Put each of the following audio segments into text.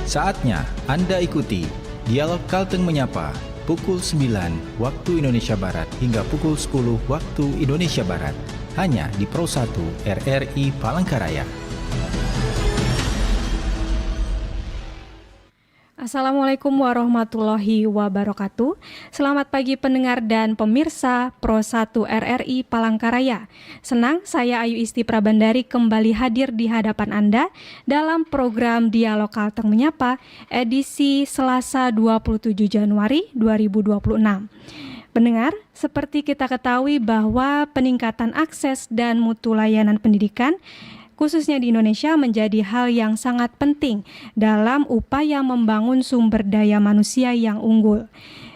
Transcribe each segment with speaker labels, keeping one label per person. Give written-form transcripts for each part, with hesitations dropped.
Speaker 1: Saatnya Anda ikuti Dialog Kalteng Menyapa pukul 9 waktu Indonesia Barat hingga pukul 10 waktu Indonesia Barat hanya di Pro 1 RRI Palangkaraya.
Speaker 2: Assalamualaikum warahmatullahi wabarakatuh. Selamat pagi pendengar dan pemirsa Pro 1 RRI Palangkaraya. Senang saya Ayu Isti Prabandari kembali hadir di hadapan Anda dalam program Dialog Kalteng Menyapa edisi Selasa 27 Januari 2026. Pendengar, seperti kita ketahui bahwa peningkatan akses dan mutu layanan pendidikan khususnya di Indonesia menjadi hal yang sangat penting dalam upaya membangun sumber daya manusia yang unggul.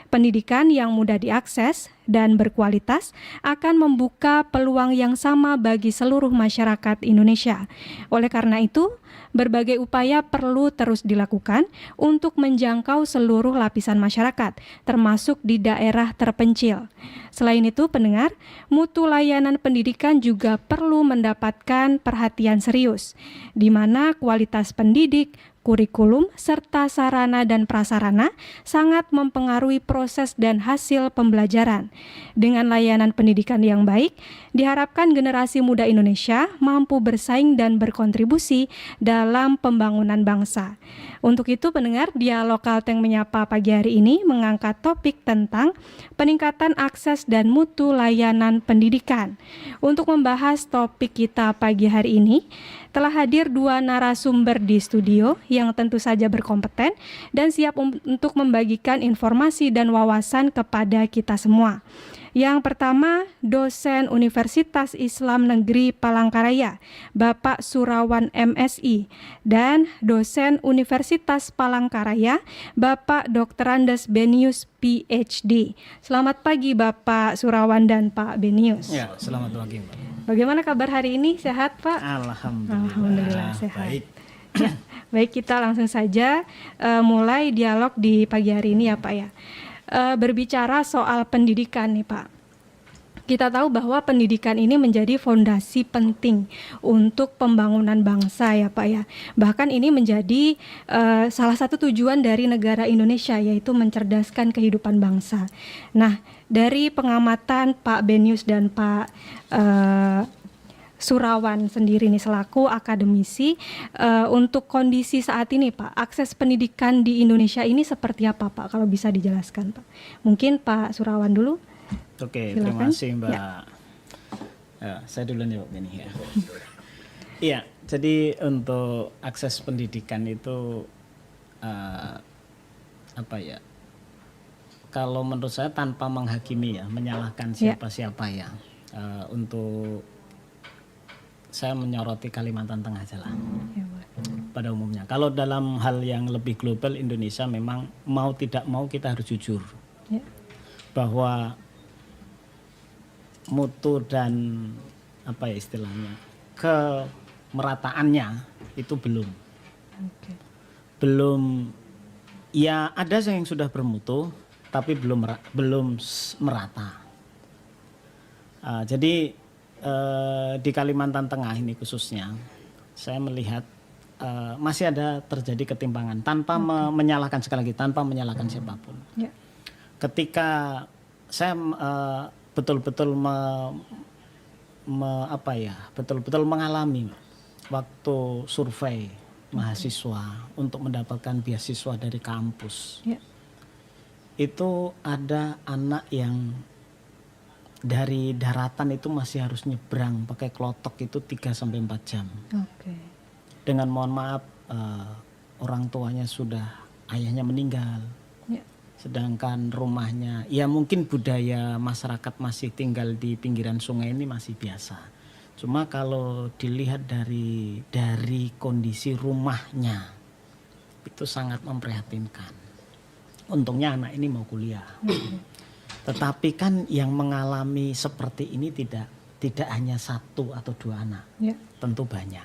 Speaker 2: Pendidikan yang mudah diakses dan berkualitas akan membuka peluang yang sama bagi seluruh masyarakat Indonesia. Oleh karena itu, berbagai upaya perlu terus dilakukan untuk menjangkau seluruh lapisan masyarakat, termasuk di daerah terpencil. Selain itu, pendengar, mutu layanan pendidikan juga perlu mendapatkan perhatian serius, di mana kualitas pendidik, kurikulum, serta sarana dan prasarana sangat mempengaruhi proses dan hasil pembelajaran. Dengan layanan pendidikan yang baik, diharapkan generasi muda Indonesia mampu bersaing dan berkontribusi dalam pembangunan bangsa. Untuk itu, pendengar, Dialog Kalteng Menyapa pagi hari ini mengangkat topik tentang peningkatan akses dan mutu layanan pendidikan. Untuk membahas topik kita pagi hari ini, telah hadir dua narasumber di studio yang tentu saja berkompeten dan siap untuk membagikan informasi dan wawasan kepada kita semua. Yang pertama, dosen Universitas Islam Negeri Palangkaraya, Bapak Surawan MSI, dan dosen Universitas Palangkaraya, Bapak Dr. Andes Benius PhD. Selamat pagi Bapak Surawan dan Pak Benius.
Speaker 3: Ya, selamat pagi Mbak.
Speaker 2: Bagaimana kabar hari ini? Sehat Pak?
Speaker 3: Alhamdulillah
Speaker 2: sehat.
Speaker 3: baik.
Speaker 2: Ya, baik, kita langsung saja mulai dialog di pagi hari ini ya Pak ya. Berbicara soal pendidikan nih Pak. Kita tahu bahwa pendidikan ini menjadi fondasi penting untuk pembangunan bangsa ya Pak ya. Bahkan ini menjadi salah satu tujuan dari negara Indonesia, yaitu mencerdaskan kehidupan bangsa. Nah, dari pengamatan Pak Benius dan Pak Surawan sendiri nih selaku akademisi, untuk kondisi saat ini Pak, akses pendidikan di Indonesia ini seperti apa Pak? Kalau bisa dijelaskan Pak. Mungkin Pak Surawan dulu.
Speaker 3: Oke,
Speaker 2: Silakan.
Speaker 3: terima kasih Mbak.
Speaker 2: Ya.
Speaker 3: Saya duluan ya Pak Beni ya. Iya, jadi untuk akses pendidikan itu apa ya? Kalau menurut saya tanpa menghakimi ya, menyalahkan siapa-siapa ya. Untuk saya menyoroti Kalimantan Tengah aja lah.
Speaker 2: Ya,
Speaker 3: pada umumnya. Kalau dalam hal yang lebih global, Indonesia memang mau tidak mau kita harus jujur.
Speaker 2: Ya.
Speaker 3: Bahwa mutu dan apa ya istilahnya, kemerataannya itu belum.
Speaker 2: Okay.
Speaker 3: Belum, ya ada yang sudah bermutu tapi belum merata. Jadi di Kalimantan Tengah ini khususnya saya melihat masih ada terjadi ketimpangan tanpa menyalahkan, sekali lagi tanpa menyalahkan siapapun.
Speaker 2: Ya.
Speaker 3: Ketika saya betul-betul betul-betul mengalami waktu survei mahasiswa untuk mendapatkan beasiswa dari kampus.
Speaker 2: Ya.
Speaker 3: Itu ada anak yang dari daratan itu masih harus nyebrang pakai klotok itu 3-4 jam.
Speaker 2: Okay.
Speaker 3: Dengan mohon maaf orang tuanya sudah, ayahnya meninggal.
Speaker 2: Ya.
Speaker 3: Sedangkan rumahnya, ya mungkin budaya masyarakat masih tinggal di pinggiran sungai ini masih biasa. Cuma kalau dilihat dari kondisi rumahnya, itu sangat memprihatinkan. Untungnya anak ini mau kuliah. Tetapi kan yang mengalami seperti ini tidak hanya 1 atau 2 anak, tentu banyak.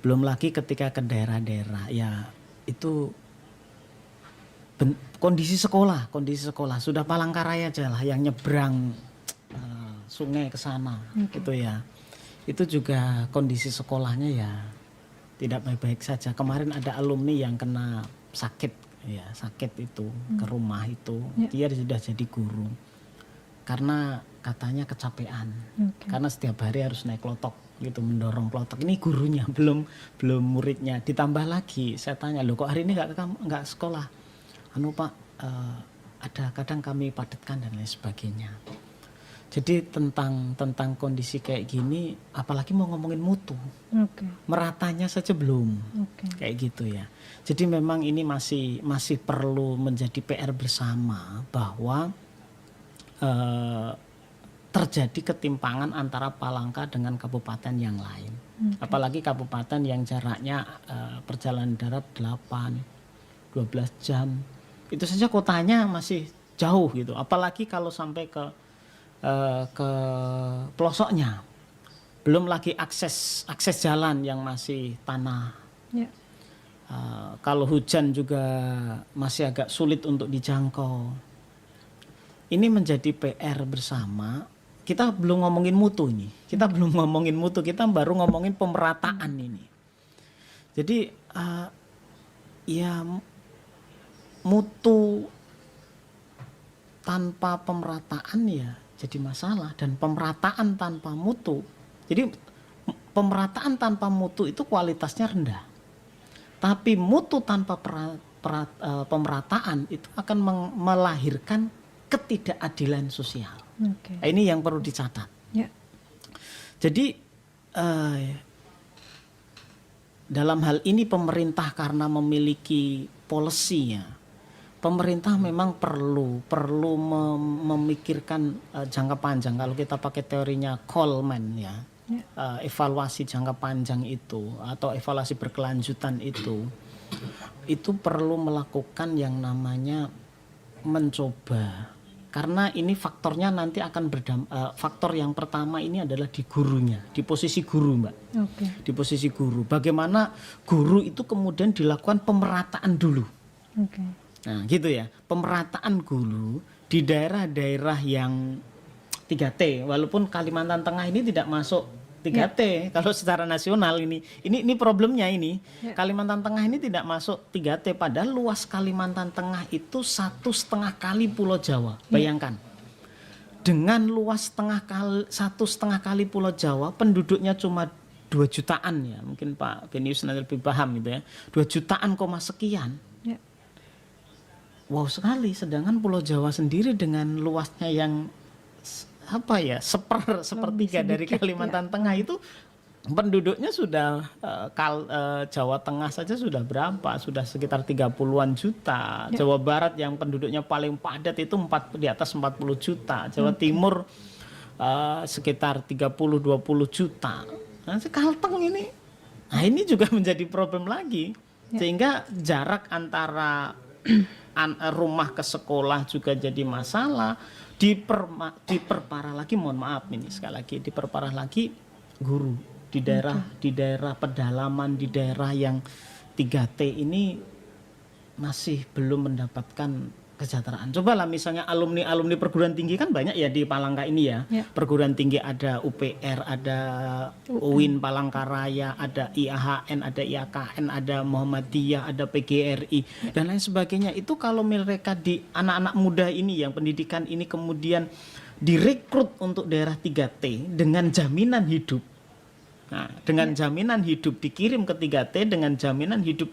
Speaker 3: Belum lagi ketika ke daerah-daerah, ya itu kondisi sekolah sudah Palangkaraya aja lah yang nyebrang sungai ke sana gitu ya. Itu juga kondisi sekolahnya ya tidak baik-baik saja. Kemarin ada alumni yang kena sakit, ya sakit itu ke rumah itu, dia sudah jadi guru karena katanya kecapean, karena setiap hari harus naik klotok gitu, mendorong klotok. Ini gurunya, belum muridnya. Ditambah lagi saya tanya, loh kok hari ini nggak sekolah? Anu Pak, ada kadang kami padatkan dan lain sebagainya. Jadi tentang kondisi kayak gini, apalagi mau ngomongin mutu, meratanya saja belum, kayak gitu ya. Jadi memang ini masih perlu menjadi PR bersama bahwa terjadi ketimpangan antara Palangka dengan kabupaten yang lain. Apalagi kabupaten yang jaraknya perjalanan darat 12 jam. Itu saja kotanya masih jauh gitu. Apalagi kalau sampai ke pelosoknya, belum lagi akses jalan yang masih tanah. Kalau hujan juga masih agak sulit untuk dijangkau. Ini menjadi PR bersama. Kita belum ngomongin mutu ini, kita baru ngomongin pemerataan ini. Jadi ya mutu tanpa pemerataan ya jadi masalah, dan pemerataan tanpa mutu. Jadi pemerataan tanpa mutu itu kualitasnya rendah. Tapi mutu tanpa pemerataan itu akan melahirkan ketidakadilan sosial. Nah, ini yang perlu dicatat. Jadi dalam hal ini pemerintah karena memiliki policy ya, pemerintah memang perlu memikirkan jangka panjang. Kalau kita pakai teorinya Coleman ya, evaluasi jangka panjang itu atau evaluasi berkelanjutan itu perlu melakukan yang namanya mencoba. Karena ini faktornya nanti akan faktor yang pertama ini adalah di gurunya, di posisi guru Mbak. Di posisi guru. Bagaimana guru itu kemudian dilakukan pemerataan dulu. Nah gitu ya, pemerataan guru di daerah-daerah yang 3T, walaupun Kalimantan Tengah ini tidak masuk 3T kalau secara nasional ini problemnya ini. Kalimantan Tengah ini tidak masuk 3T, padahal luas Kalimantan Tengah itu 1,5 kali Pulau Jawa. Bayangkan, dengan luas 1,5 kali Pulau Jawa, penduduknya cuma 2 jutaan ya, mungkin Pak Benius nanti lebih paham gitu ya, 2 jutaan sekian. Wow sekali, sedangkan Pulau Jawa sendiri dengan luasnya yang sepertiga dari Kalimantan Tengah itu penduduknya sudah Jawa Tengah saja sudah berapa? Sudah sekitar 30-an juta. Jawa Barat yang penduduknya paling padat itu di atas 40 juta. Jawa Timur sekitar 30-20 juta. Nah, Kalteng ini. Nah, ini juga menjadi problem lagi. Sehingga jarak antara rumah ke sekolah juga jadi masalah. Diperparah lagi, mohon maaf ini sekali lagi, diperparah lagi guru di daerah pedalaman, di daerah yang 3T ini masih belum mendapatkan kesejahteraan. Cobalah misalnya alumni perguruan tinggi kan banyak ya di Palangka ini ya. Perguruan tinggi ada UPR, ada UIN Palangkaraya, ada IAHN, ada IAKN, ada Muhammadiyah, ada PGRI dan lain sebagainya. Itu kalau mereka di anak-anak muda ini yang pendidikan ini kemudian direkrut untuk daerah 3T dengan jaminan hidup. Nah, dengan jaminan hidup dikirim ke 3T, dengan jaminan hidup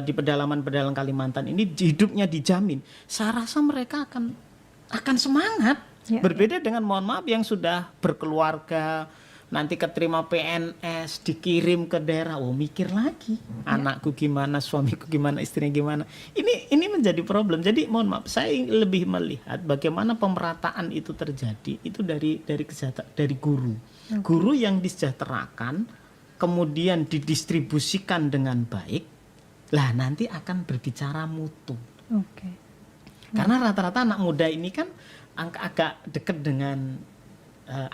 Speaker 3: di pedalaman-pedalaman Kalimantan ini hidupnya dijamin. Saya rasa mereka akan semangat. Berbeda dengan, mohon maaf, yang sudah berkeluarga, nanti keterima PNS, dikirim ke daerah, mikir lagi, anakku gimana, suamiku gimana, istrinya gimana. Ini menjadi problem. Jadi mohon maaf, saya lebih melihat bagaimana pemerataan itu terjadi itu dari guru. Guru yang disejahterakan, kemudian didistribusikan dengan baik, lah nanti akan berbicara mutu. Karena rata-rata anak muda ini kan agak dekat dengan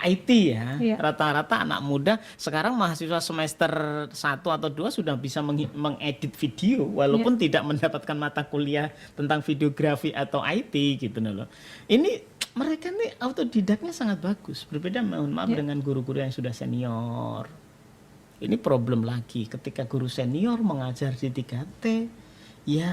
Speaker 3: IT ya. Rata-rata anak muda sekarang mahasiswa semester 1 atau 2 sudah bisa mengedit video walaupun tidak mendapatkan mata kuliah tentang videografi atau IT gitu loh. Ini mereka nih autodidaknya sangat bagus. Berbeda, mohon maaf, dengan guru-guru yang sudah senior. ini problem lagi ketika guru senior mengajar di 3T. Ya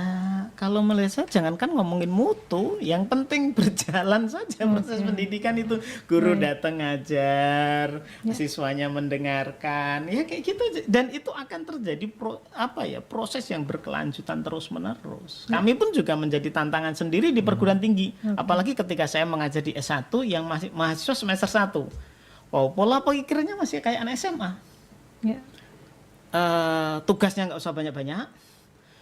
Speaker 3: kalau melihat saya jangankan ngomongin mutu, yang penting berjalan saja proses pendidikan itu. Guru datang ngajar, siswanya mendengarkan, ya kayak gitu. Dan itu akan terjadi proses yang berkelanjutan terus menerus. Kami pun juga menjadi tantangan sendiri di perguruan tinggi. Apalagi ketika saya mengajar di S1 yang masih mahasiswa semester 1. Wow, pola pikirnya masih kayak anak SMA. Tugasnya nggak usah banyak-banyak,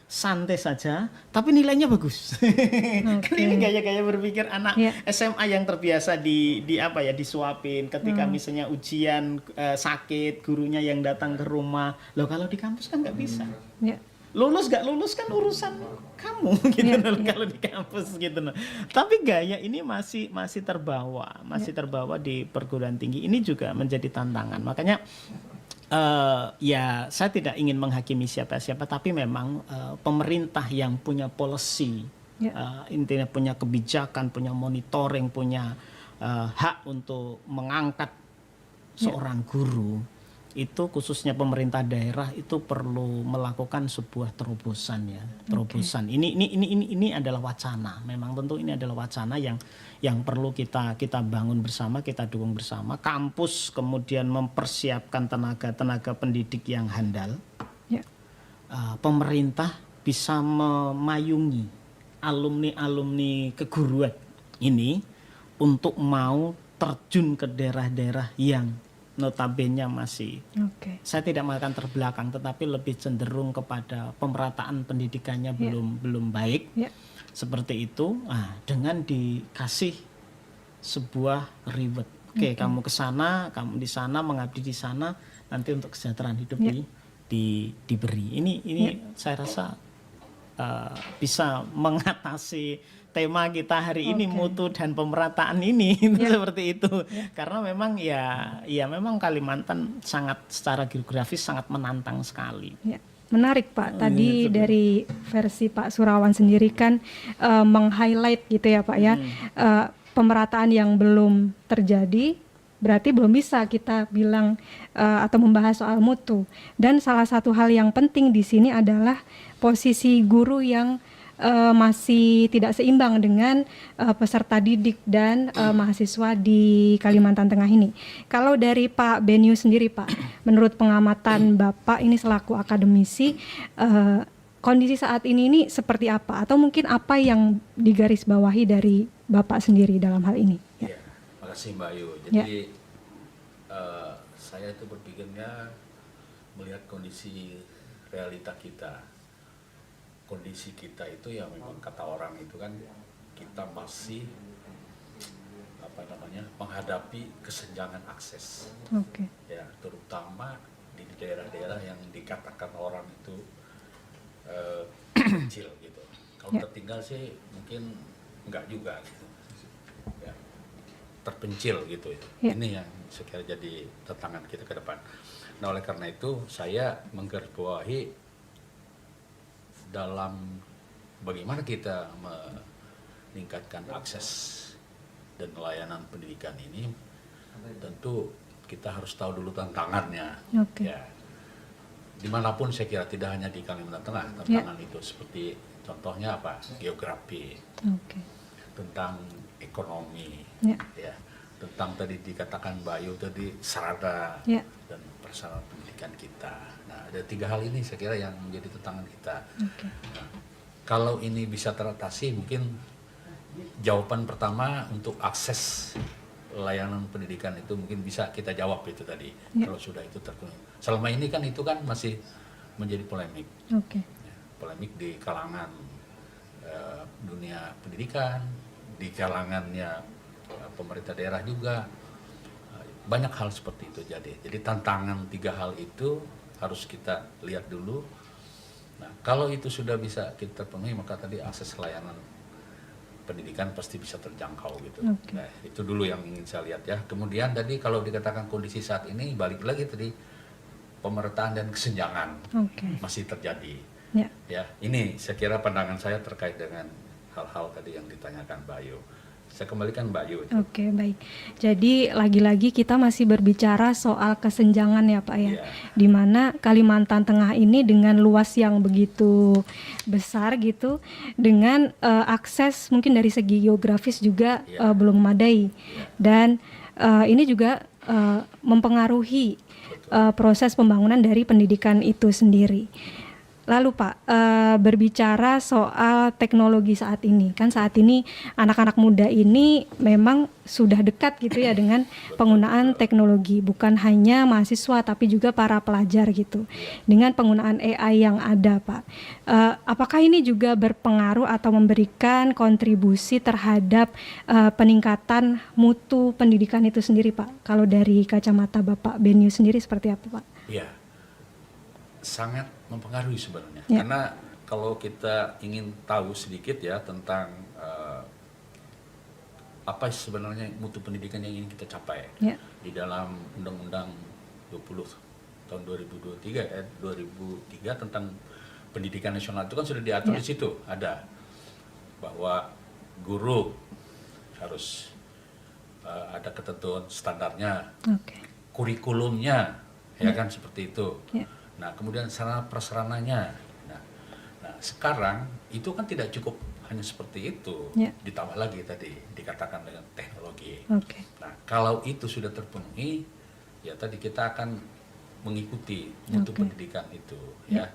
Speaker 3: santai saja, tapi nilainya bagus. Kan ini gaya-gaya berpikir anak SMA yang terbiasa disuapin. Ketika misalnya ujian sakit, gurunya yang datang ke rumah. Loh kalau di kampus kan nggak bisa. Lulus nggak lulus kan urusan kamu gitu kalau di kampus gitu. Tapi gaya ini masih terbawa di perguruan tinggi. Ini juga menjadi tantangan. Makanya ya saya tidak ingin menghakimi siapa-siapa, tapi memang pemerintah yang punya policy, intinya punya kebijakan, punya monitoring, punya hak untuk mengangkat seorang guru, itu khususnya pemerintah daerah itu perlu melakukan sebuah terobosan ya, terobosan. Ini adalah wacana, memang tentu ini adalah wacana yang perlu kita bangun bersama, kita dukung bersama. Kampus kemudian mempersiapkan tenaga pendidik yang handal. Pemerintah bisa memayungi alumni keguruan ini untuk mau terjun ke daerah-daerah yang notabene masih, saya tidak mengatakan terbelakang, tetapi lebih cenderung kepada pemerataan pendidikannya belum baik. Seperti itu, dengan dikasih sebuah reward. Kamu ke sana, kamu di sana, mengabdi di sana, nanti untuk kesejahteraan hidup diberi. Ini saya rasa bisa mengatasi tema kita hari ini, mutu dan pemerataan ini. Seperti itu. Karena memang memang Kalimantan sangat secara geografis sangat menantang sekali.
Speaker 2: Menarik Pak, tadi dari versi Pak Surawan sendiri kan meng-highlight gitu ya Pak ya, pemerataan yang belum terjadi, berarti belum bisa kita bilang atau membahas soal mutu. Dan salah satu hal yang penting di sini adalah posisi guru yang masih tidak seimbang dengan peserta didik dan mahasiswa di Kalimantan Tengah ini. Kalau dari Pak Benyu sendiri Pak, menurut pengamatan Bapak ini selaku akademisi, kondisi saat ini seperti apa? Atau mungkin apa yang digarisbawahi dari Bapak sendiri dalam hal ini?
Speaker 4: Iya, makasih Mbak Ayu. Jadi saya itu berpikirnya melihat kondisi realita kita. Kondisi kita itu ya memang kata orang itu kan kita masih menghadapi kesenjangan akses. Ya, terutama di daerah-daerah yang dikatakan orang itu kecil gitu. Kalau tertinggal sih mungkin enggak juga gitu. Ya, terpencil gitu ya. Ini yang sekiranya jadi tantangan kita ke depan. Nah, oleh karena itu saya menggarisbawahi dalam bagaimana kita meningkatkan akses dan layanan pendidikan ini, tentu kita harus tahu dulu tantangannya. Ya, dimanapun saya kira, tidak hanya di Kalimantan Tengah, tantangan itu seperti contohnya apa? Geografi, tentang ekonomi, ya, tentang tadi dikatakan Bayu tadi sarana dan prasarana pendidikan kita. Nah, ada 3 hal ini saya kira yang menjadi tantangan kita. Nah, kalau ini bisa teratasi, mungkin jawaban pertama untuk akses layanan pendidikan itu mungkin bisa kita jawab itu tadi. Kalau sudah itu terpenuhi. Selama ini kan itu kan masih menjadi polemik. Ya, polemik di kalangan dunia pendidikan, di kalangannya pemerintah daerah juga. Banyak hal seperti itu jadi tantangan 3 hal itu harus kita lihat dulu. Nah, kalau itu sudah bisa kita penuhi, maka tadi akses layanan pendidikan pasti bisa terjangkau gitu. Nah, itu dulu yang ingin saya lihat ya. Kemudian tadi kalau dikatakan kondisi saat ini, balik lagi tadi pemerataan dan kesenjangan masih terjadi. Ya, ini saya kira pandangan saya terkait dengan hal-hal tadi yang ditanyakan Bayu. Saya kembalikan Mbak Yu.
Speaker 2: Oke, baik. Jadi lagi-lagi kita masih berbicara soal kesenjangan ya Pak ya.
Speaker 4: Iya.
Speaker 2: Di mana Kalimantan Tengah ini dengan luas yang begitu besar gitu, dengan akses mungkin dari segi geografis juga
Speaker 4: Iya.
Speaker 2: belum memadai. Dan ini juga mempengaruhi proses pembangunan dari pendidikan itu sendiri. Lalu Pak, berbicara soal teknologi saat ini, kan saat ini anak-anak muda ini memang sudah dekat gitu ya dengan penggunaan teknologi, bukan hanya mahasiswa tapi juga para pelajar gitu, dengan penggunaan AI yang ada Pak. Apakah ini juga berpengaruh atau memberikan kontribusi terhadap peningkatan mutu pendidikan itu sendiri Pak? Kalau dari kacamata Bapak Benyu sendiri seperti apa Pak?
Speaker 4: Iya, sangat mempengaruhi sebenarnya.
Speaker 2: Ya.
Speaker 4: Karena kalau kita ingin tahu sedikit ya tentang apa sebenarnya mutu pendidikan yang ingin kita capai
Speaker 2: Ya.
Speaker 4: di dalam Undang-Undang 20 tahun 2003 tentang pendidikan nasional itu kan sudah diatur
Speaker 2: Ya.
Speaker 4: di situ, ada bahwa guru harus ada ketentuan standarnya,
Speaker 2: Oke.
Speaker 4: kurikulumnya, ya kan seperti itu.
Speaker 2: Ya.
Speaker 4: Nah, kemudian sarana prasarananya. Nah, sekarang itu kan tidak cukup hanya seperti itu.
Speaker 2: Ya.
Speaker 4: Ditambah lagi tadi dikatakan dengan teknologi.
Speaker 2: Oke.
Speaker 4: Nah, kalau itu sudah terpenuhi, ya tadi kita akan mengikuti mutu
Speaker 2: Oke.
Speaker 4: pendidikan itu, ya.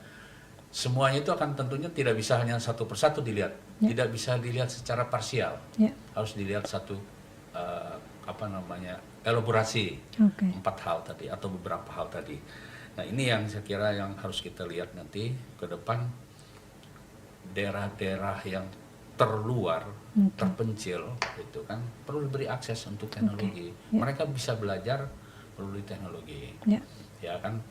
Speaker 4: Semuanya itu akan tentunya tidak bisa hanya satu persatu dilihat,
Speaker 2: Ya.
Speaker 4: tidak bisa dilihat secara parsial.
Speaker 2: Ya.
Speaker 4: Harus dilihat satu elaborasi
Speaker 2: Oke.
Speaker 4: 4 hal tadi atau beberapa hal tadi. Nah, ini yang saya kira yang harus kita lihat nanti ke depan, daerah-daerah yang terluar, terpencil itu kan perlu diberi akses untuk teknologi.
Speaker 2: Ya.
Speaker 4: Mereka bisa belajar melalui teknologi.
Speaker 2: Ya.
Speaker 4: Ya kan,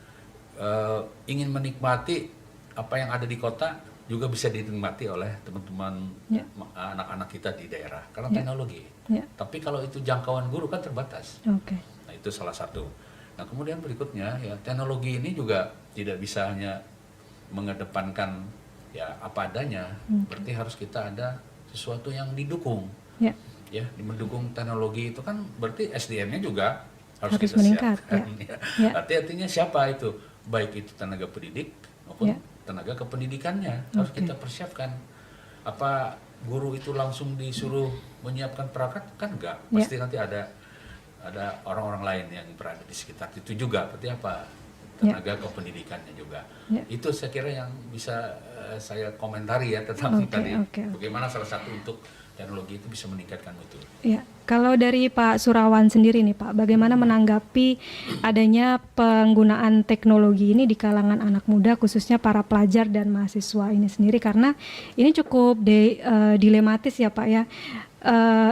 Speaker 4: ingin menikmati apa yang ada di kota juga bisa dinikmati oleh teman-teman
Speaker 2: Ya.
Speaker 4: anak-anak kita di daerah karena
Speaker 2: Ya.
Speaker 4: teknologi.
Speaker 2: Ya.
Speaker 4: Tapi kalau itu jangkauan guru kan terbatas.
Speaker 2: Oke.
Speaker 4: Nah, itu salah satu. Nah, kemudian berikutnya ya teknologi ini juga tidak bisa hanya mengedepankan ya apa adanya. Berarti harus kita ada sesuatu yang didukung.
Speaker 2: Ya.
Speaker 4: Ya, mendukung teknologi itu kan berarti SDM-nya juga harus
Speaker 2: Harus
Speaker 4: kita
Speaker 2: meningkat,
Speaker 4: siapkan.
Speaker 2: ya.
Speaker 4: Ya.
Speaker 2: Ya.
Speaker 4: Artinya siapa itu? Baik itu tenaga pendidik maupun
Speaker 2: Ya.
Speaker 4: tenaga kependidikannya harus
Speaker 2: Oke.
Speaker 4: kita persiapkan. Apa guru itu langsung disuruh menyiapkan perangkat? Kan enggak.
Speaker 2: Ya.
Speaker 4: Pasti nanti ada orang-orang lain yang berada di sekitar itu juga. Berarti apa? Tenaga kependidikannya juga.
Speaker 2: Ya.
Speaker 4: Itu saya kira yang bisa saya komentari ya tentang
Speaker 2: Oke,
Speaker 4: tadi.
Speaker 2: oke.
Speaker 4: Bagaimana salah satu untuk teknologi itu bisa meningkatkan mutu.
Speaker 2: Ya, kalau dari Pak Surawan sendiri nih Pak, bagaimana menanggapi adanya penggunaan teknologi ini di kalangan anak muda, khususnya para pelajar dan mahasiswa ini sendiri, karena ini cukup dilematis ya Pak ya.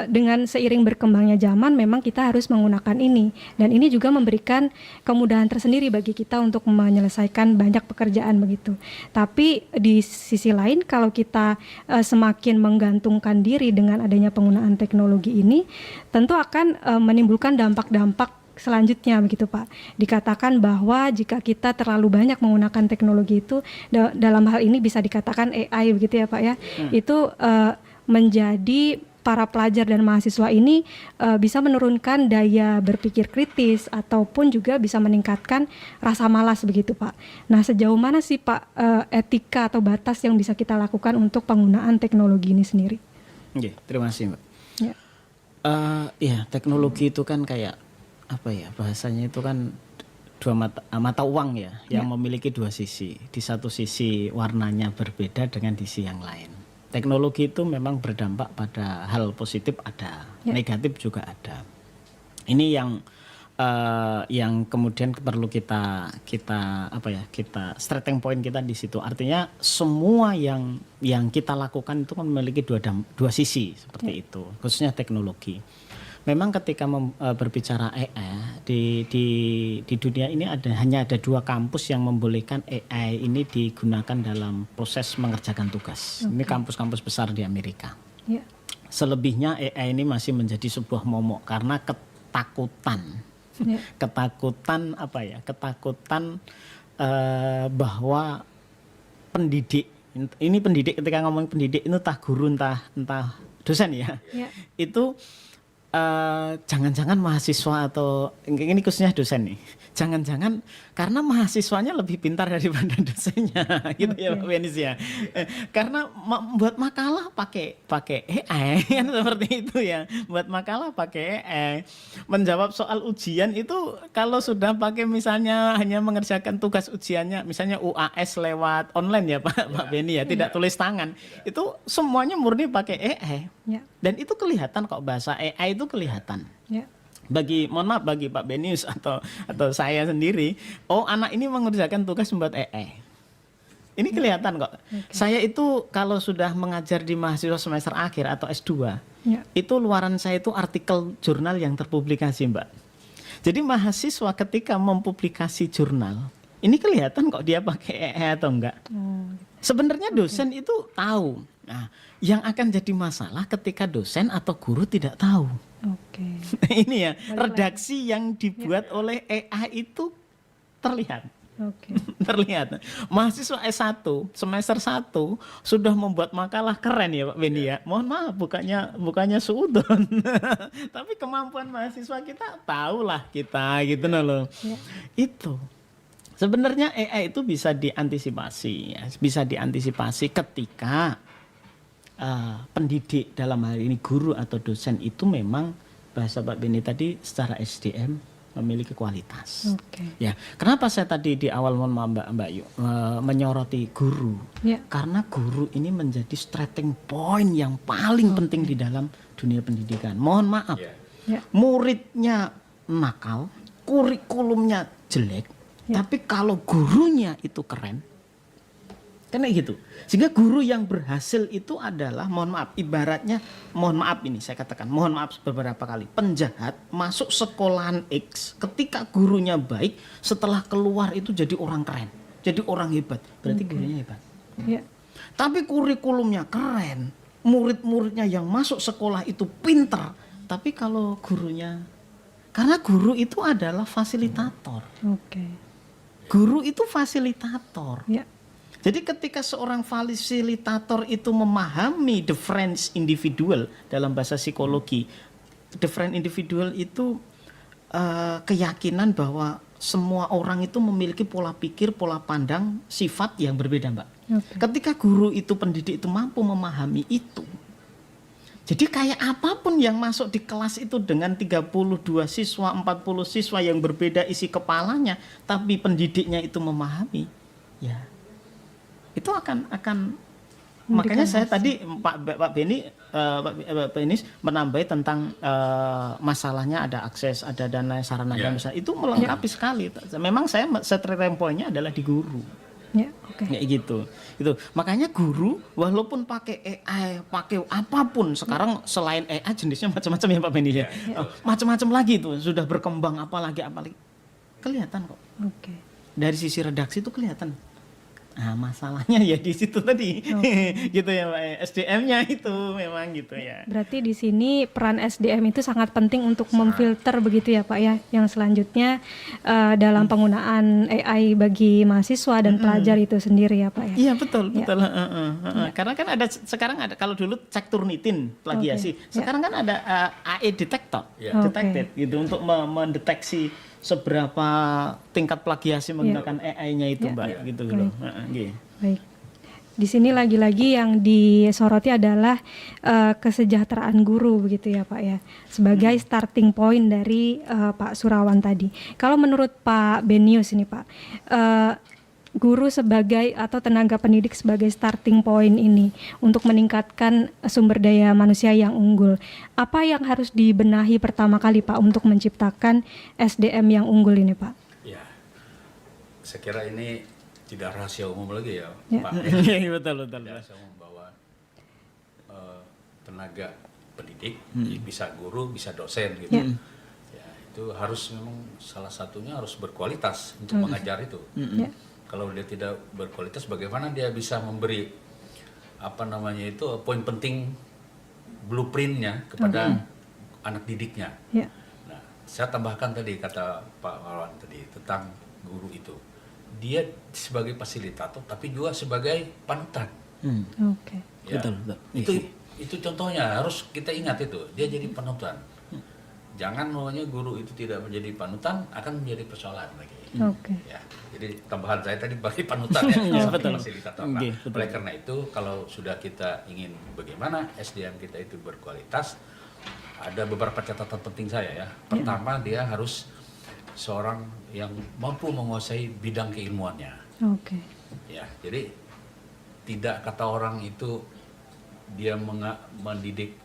Speaker 2: Dengan seiring berkembangnya zaman memang kita harus menggunakan ini, dan ini juga memberikan kemudahan tersendiri bagi kita untuk menyelesaikan banyak pekerjaan begitu. Tapi di sisi lain kalau kita semakin menggantungkan diri dengan adanya penggunaan teknologi ini, tentu akan menimbulkan dampak-dampak selanjutnya begitu Pak. Dikatakan bahwa jika kita terlalu banyak menggunakan teknologi itu, dalam hal ini bisa dikatakan AI begitu ya Pak ya, itu menjadi para pelajar dan mahasiswa ini bisa menurunkan daya berpikir kritis ataupun juga bisa meningkatkan rasa malas begitu Pak. Nah, sejauh mana sih Pak etika atau batas yang bisa kita lakukan untuk penggunaan teknologi ini sendiri?
Speaker 3: Oke, terima kasih Mbak.
Speaker 2: Ya.
Speaker 3: Ya, teknologi itu kan kayak apa ya, bahasanya itu kan dua mata uang ya, yang memiliki dua sisi. Di satu sisi warnanya berbeda dengan di sisi yang lain. Teknologi itu memang berdampak pada hal positif ada, negatif juga ada. Ini yang kemudian perlu kita starting point kita di situ. Artinya semua yang kita lakukan itu kan memiliki dua sisi seperti itu, khususnya teknologi. Memang ketika berbicara AI di dunia ini hanya ada 2 kampus yang membolehkan AI ini digunakan dalam proses mengerjakan tugas. Ini kampus-kampus besar di Amerika.
Speaker 2: Ya.
Speaker 3: Selebihnya AI ini masih menjadi sebuah momok karena ketakutan.
Speaker 2: Ya.
Speaker 3: Ketakutan bahwa pendidik ketika ngomong pendidik itu entah guru entah dosen ya, itu jangan-jangan mahasiswa atau ini khususnya dosen nih, jangan-jangan karena mahasiswanya lebih pintar daripada dosennya gitu ya Pak Benis ya, karena buat makalah pakai AI kan seperti itu ya, buat makalah pakai AI, menjawab soal ujian itu kalau sudah pakai misalnya hanya mengerjakan tugas ujiannya misalnya UAS lewat online ya Pak Beni ya, tidak tulis tangan, itu semuanya murni pakai AI. Dan itu kelihatan kok, bahasa AI itu kelihatan. Mohon maaf bagi Pak Benius atau saya sendiri, oh anak ini mengerjakan tugas membuat AI. Ini kelihatan kok. Saya itu kalau sudah mengajar di mahasiswa semester akhir atau S2, itu luaran saya itu artikel jurnal yang terpublikasi, Mbak. Jadi mahasiswa ketika mempublikasi jurnal, ini kelihatan kok dia pakai AI atau enggak. Sebenarnya dosen itu tahu. Nah, yang akan jadi masalah ketika dosen atau guru tidak tahu. Ini ya, redaksi yang dibuat oleh AI itu terlihat. Terlihat. Mahasiswa S1 semester 1 sudah membuat makalah keren ya Pak Beni ya. Mohon maaf bukannya suudon. Tapi kemampuan mahasiswa kita tahulah kita gitu loh. Itu. Sebenarnya AI itu bisa diantisipasi ya. Bisa diantisipasi ketika pendidik dalam hal ini guru atau dosen itu memang bahasa Pak Beni tadi secara SDM memiliki kualitas. Ya, kenapa saya tadi di awal mohon maaf Mbak Yu menyoroti guru? Karena guru ini menjadi starting point yang paling penting di dalam dunia pendidikan. Mohon maaf, muridnya nakal, kurikulumnya jelek, tapi kalau gurunya itu keren, karena gitu. Sehingga guru yang berhasil itu adalah, mohon maaf, ibaratnya, mohon maaf ini saya katakan, mohon maaf beberapa kali, penjahat masuk sekolahan X, ketika gurunya baik, setelah keluar itu jadi orang keren, jadi orang hebat, berarti gurunya hebat. Tapi kurikulumnya keren, murid-muridnya yang masuk sekolah itu pintar, tapi kalau gurunya, karena guru itu adalah fasilitator. Guru itu fasilitator. Jadi ketika seorang fasilitator itu memahami different individual dalam bahasa psikologi, different individual itu keyakinan bahwa semua orang itu memiliki pola pikir, pola pandang, sifat yang berbeda, Mbak. Ketika guru itu, pendidik itu mampu memahami itu, jadi kayak apapun yang masuk di kelas itu dengan 32 siswa, 40 siswa yang berbeda isi kepalanya, tapi pendidiknya itu memahami, ya itu akan makanya saya tadi Pak Beni Pak Benis menambahi tentang masalahnya ada akses, ada dana sarana dan misalnya itu melengkapi sekali. Memang saya starting point-nya adalah di guru. Kayak gitu. Itu makanya guru walaupun pakai AI, pakai apapun sekarang selain AI jenisnya macam-macam ya Pak Beni ya. Macam-macam lagi itu sudah berkembang apalagi kelihatan kok. Dari sisi redaksi itu kelihatan. Nah, masalahnya ya di situ tadi, gitu ya Pak. SDM-nya itu memang gitu ya.
Speaker 2: Berarti di sini peran SDM itu sangat penting untuk memfilter begitu ya Pak ya. Yang selanjutnya dalam penggunaan AI bagi mahasiswa dan pelajar itu sendiri ya Pak ya.
Speaker 3: Iya betul. Karena kan sekarang ada kalau dulu cek Turnitin plagiasi, sekarang kan ada AI detector, detected gitu untuk mendeteksi seberapa tingkat plagiasi menggunakan AI-nya itu Mbak gitu loh.
Speaker 2: Baik. Di sini lagi-lagi yang disoroti adalah kesejahteraan guru begitu ya Pak ya. Sebagai starting point dari Pak Surawan tadi. Kalau menurut Pak Benius ini Pak, guru sebagai atau tenaga pendidik sebagai starting point ini untuk meningkatkan sumber daya manusia yang unggul. Apa yang harus dibenahi pertama kali Pak untuk menciptakan SDM yang unggul ini Pak?
Speaker 4: Ya, saya kira ini tidak rahasia umum lagi ya Pak.
Speaker 3: Betul.
Speaker 4: Rahasia umum bahwa tenaga pendidik bisa guru, bisa dosen gitu. Ya, itu harus memang salah satunya harus berkualitas untuk mengajar itu. Kalau dia tidak berkualitas, bagaimana dia bisa memberi poin penting blueprintnya kepada anak didiknya. Nah, saya tambahkan tadi kata Pak Wawan tadi tentang guru itu, dia sebagai fasilitator tapi juga sebagai panutan.
Speaker 3: Betul.
Speaker 4: itu contohnya harus kita ingat itu, dia jadi panutan. Jangan maunya guru itu tidak menjadi panutan, akan menjadi persoalan lagi.
Speaker 2: Oke.
Speaker 4: Ya, jadi tambahan saya tadi bagi panutan ya,
Speaker 3: betul.
Speaker 4: fasilitator.
Speaker 3: Oke,
Speaker 4: Nah,
Speaker 3: betul.
Speaker 4: oleh karena itu kalau sudah kita ingin bagaimana SDM kita itu berkualitas, ada beberapa catatan penting saya ya. Pertama, dia harus seorang yang mampu menguasai bidang keilmuannya.
Speaker 2: Oke.
Speaker 4: Ya, jadi tidak kata orang itu dia mendidik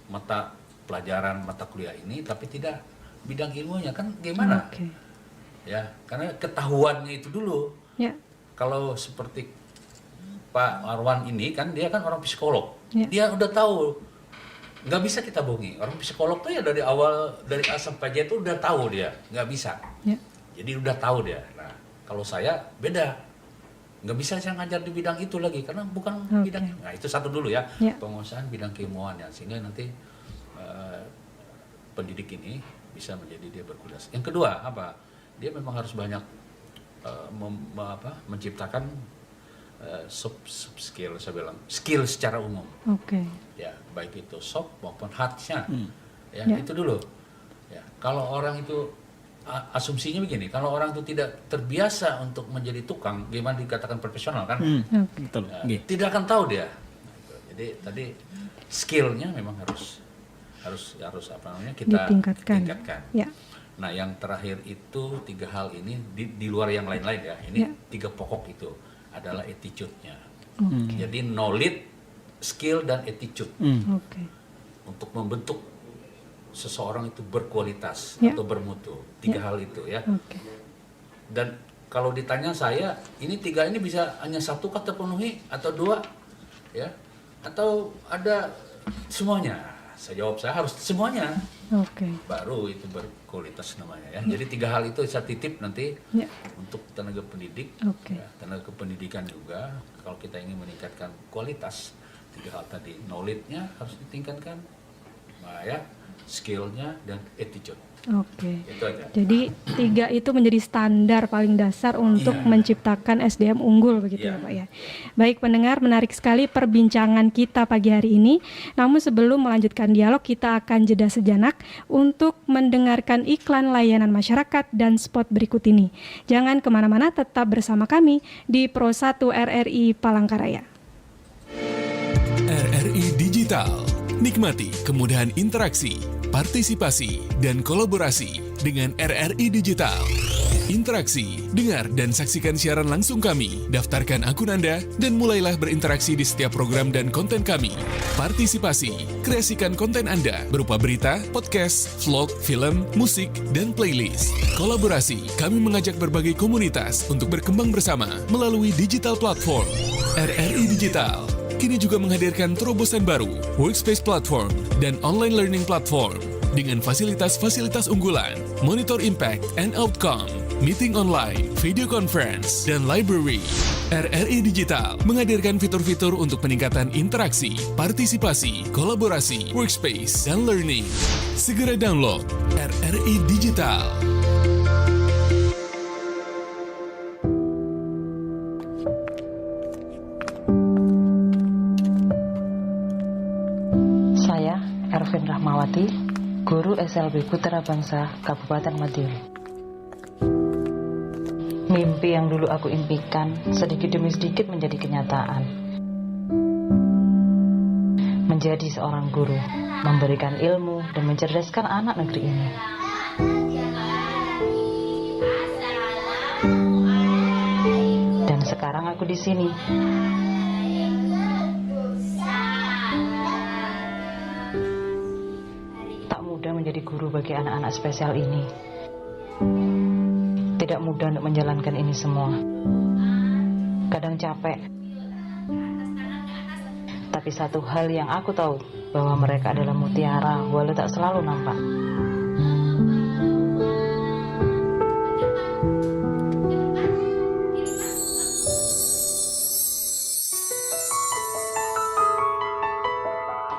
Speaker 4: mata pelajaran mata kuliah ini tapi tidak bidang ilmunya, kan gimana?
Speaker 2: Oke.
Speaker 4: Ya, karena ketahuannya itu dulu.
Speaker 2: Ya.
Speaker 4: Kalau seperti Pak Arwan ini kan dia kan orang psikolog.
Speaker 2: Ya.
Speaker 4: Dia udah tahu. Nggak bisa kita bohongi. Orang psikolog tuh ya dari awal dari A sampai Z itu udah tahu dia, nggak bisa.
Speaker 2: Ya.
Speaker 4: Jadi udah tahu dia. Nah, kalau saya beda. Nggak bisa saya ngajar di bidang itu lagi karena bukan
Speaker 2: Oke.
Speaker 4: bidang. Nah, itu satu dulu ya.
Speaker 2: Ya.
Speaker 4: Penguasaan bidang keilmuannya sehingga nanti pendidik ini bisa menjadi dia berkualitas. Yang kedua apa? Dia memang harus banyak menciptakan soft skill, saya bilang skill secara umum.
Speaker 2: Oke.
Speaker 4: Ya, baik itu soft maupun hardnya. Ya,
Speaker 2: Ya.
Speaker 4: itu dulu. Ya, kalau orang itu asumsinya begini, kalau orang itu tidak terbiasa untuk menjadi tukang, gimana dikatakan profesional kan?
Speaker 2: Oke.
Speaker 3: Betul.
Speaker 4: Ya,
Speaker 3: Nggih.
Speaker 4: tidak akan tahu dia. Nah, itu. Jadi tadi skillnya memang harus apa namanya kita
Speaker 2: Ditingkatkan.
Speaker 4: tingkatkan.
Speaker 2: Ya.
Speaker 4: Nah, yang terakhir itu 3 hal ini di luar yang lain-lain ya. Ini
Speaker 2: Ya.
Speaker 4: 3 pokok itu adalah attitude-nya.
Speaker 2: Oke.
Speaker 4: Jadi knowledge, skill dan attitude
Speaker 2: Oke.
Speaker 4: untuk membentuk seseorang itu berkualitas
Speaker 2: Ya.
Speaker 4: atau bermutu. 3
Speaker 2: Ya.
Speaker 4: hal itu ya.
Speaker 2: Oke.
Speaker 4: Dan kalau ditanya saya, ini 3 ini bisa hanya 1 kah terpenuhi atau 2 ya? Atau ada semuanya? Saya jawab saya harus semuanya.
Speaker 2: Oke.
Speaker 4: Baru itu berkualitas namanya ya. Jadi 3 hal itu saya titip nanti
Speaker 2: Ya.
Speaker 4: untuk tenaga pendidik,
Speaker 2: Oke.
Speaker 4: ya, tenaga kependidikan juga. Kalau kita ingin meningkatkan kualitas, 3 hal tadi, knowledge-nya harus ditingkatkan, nah, ya, skill-nya dan attitude.
Speaker 2: Oke.
Speaker 4: Itu aja.
Speaker 2: Jadi 3 itu menjadi standar paling dasar untuk
Speaker 4: Iya.
Speaker 2: menciptakan SDM unggul begitu
Speaker 4: Iya.
Speaker 2: ya Pak ya. Baik pendengar, menarik sekali perbincangan kita pagi hari ini. Namun sebelum melanjutkan dialog, kita akan jeda sejenak untuk mendengarkan iklan layanan masyarakat dan spot berikut ini. Jangan kemana-mana, tetap bersama kami di Pro 1 RRI Palangkaraya.
Speaker 5: RRI Digital. Nikmati kemudahan interaksi, partisipasi, dan kolaborasi dengan RRI Digital. Interaksi, dengar dan saksikan siaran langsung kami, daftarkan akun Anda, dan mulailah berinteraksi di setiap program dan konten kami. Partisipasi, kreasikan konten Anda berupa berita, podcast, vlog, film, musik, dan playlist. Kolaborasi, kami mengajak berbagai komunitas untuk berkembang bersama melalui digital platform. RRI Digital kini juga menghadirkan terobosan baru, workspace platform, dan online learning platform dengan fasilitas-fasilitas unggulan, monitor impact and outcome, meeting online, video conference, dan library. RRI Digital menghadirkan fitur-fitur untuk peningkatan interaksi, partisipasi, kolaborasi, workspace, dan learning. Segera download RRI Digital.
Speaker 6: Saya, Ervin Rahmawati, Guru SLB Putra Bangsa Kabupaten Madiun. Mimpi yang dulu aku impikan sedikit demi sedikit menjadi kenyataan. Menjadi seorang guru, memberikan ilmu dan mencerdaskan anak negeri ini. Dan sekarang aku di sini. Tak mudah menjadi guru bagi anak-anak spesial ini. Tidak mudah untuk menjalankan ini semua. Kadang capek. Tapi satu hal yang aku tahu, bahwa mereka adalah mutiara walau tak selalu nampak.